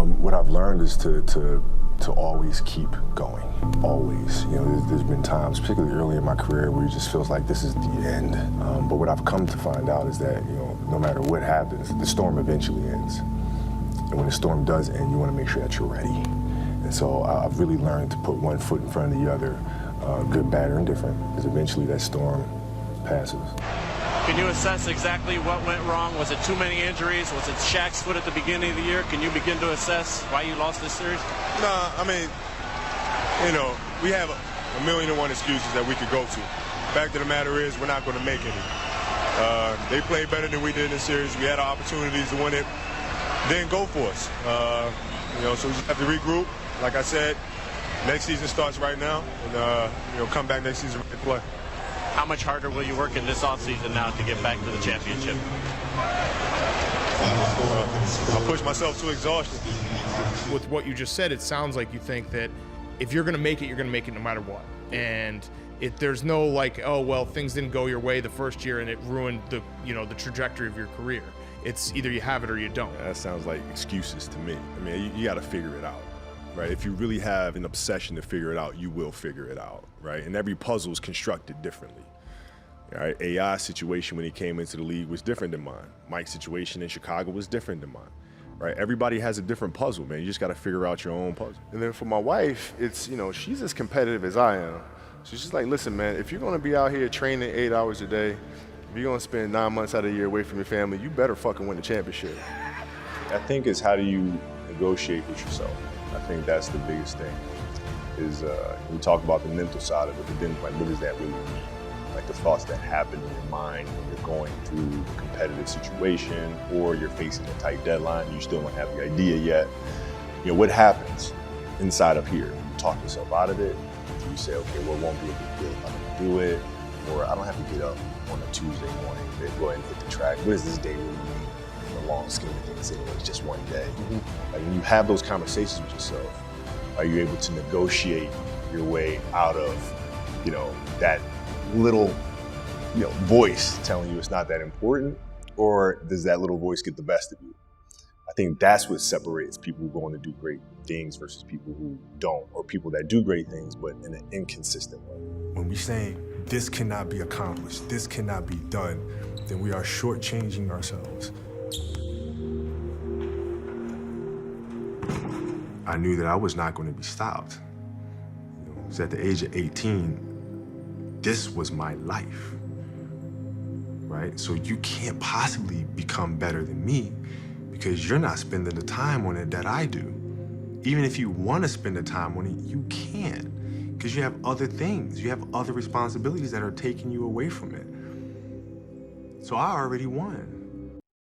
What I've learned is to always keep going, always. You know, there's been times, particularly early in my career, where it just feels like this is the end. But what I've come to find out is that, you know, no matter what happens, the storm eventually ends. And when the storm does end, you want to make sure that you're ready. And so I've really learned to put one foot in front of the other, good, bad, or indifferent, because eventually that storm passes. Can you assess exactly what went wrong? Was it too many injuries? Was it Shaq's foot at the beginning of the year? Can you begin to assess why you lost this series? Nah, I mean, you know, we have a million and one excuses that we could go to. Fact of the matter is, we're not going to make any. They played better than we did in this series. We had our opportunities to win it. Didn't go for us. You know, so we just have to regroup. Like I said, next season starts right now, and you know, come back next season and play. How much harder will you work in this offseason now to get back to the championship? I'll push myself to exhaustion. With what you just said, it sounds like you think that if you're going to make it, you're going to make it no matter what. And there's no like, oh, well, things didn't go your way the first year and it ruined the, you know, the trajectory of your career. It's either you have it or you don't. That sounds like excuses to me. I mean, you got to figure it out, right? If you really have an obsession to figure it out, you will figure it out, right? And every puzzle is constructed differently. Right? AI's situation when he came into the league was different than mine. Mike's situation in Chicago was different than mine. Right? Everybody has a different puzzle, man. You just got to figure out your own puzzle. And then for my wife, it's, you know, she's as competitive as I am. So she's just like, listen, man, if you're going to be out here training 8 hours a day, if you're going to spend 9 months out of the year away from your family, you better fucking win the championship. I think it's how do you negotiate with yourself. I think that's the biggest thing. Is we talk about the mental side of it, but then like, what does that really mean? Like the thoughts that happen in your mind when you're going through a competitive situation or you're facing a tight deadline, you still don't have the idea yet. You know, what happens inside of here? You talk yourself out of it. You say, okay, well, it won't be a big deal if I don't do it. Or I don't have to get up on a Tuesday morning to go ahead and hit the track. What does this day really mean in the long scheme of things anyway? It's just one day. Like when you have those conversations with yourself, are you able to negotiate your way out of, you know, that little, you know, voice telling you it's not that important, or does that little voice get the best of you? I think that's what separates people who go on to do great things versus people who don't, or people that do great things but in an inconsistent way. When we say this cannot be accomplished, this cannot be done, then we are shortchanging ourselves. I knew that I was not going to be stopped. You know, 'cause at the age of 18, this was my life, right? So you can't possibly become better than me because you're not spending the time on it that I do. Even if you want to spend the time on it, you can't because you have other things. You have other responsibilities that are taking you away from it. So I already won.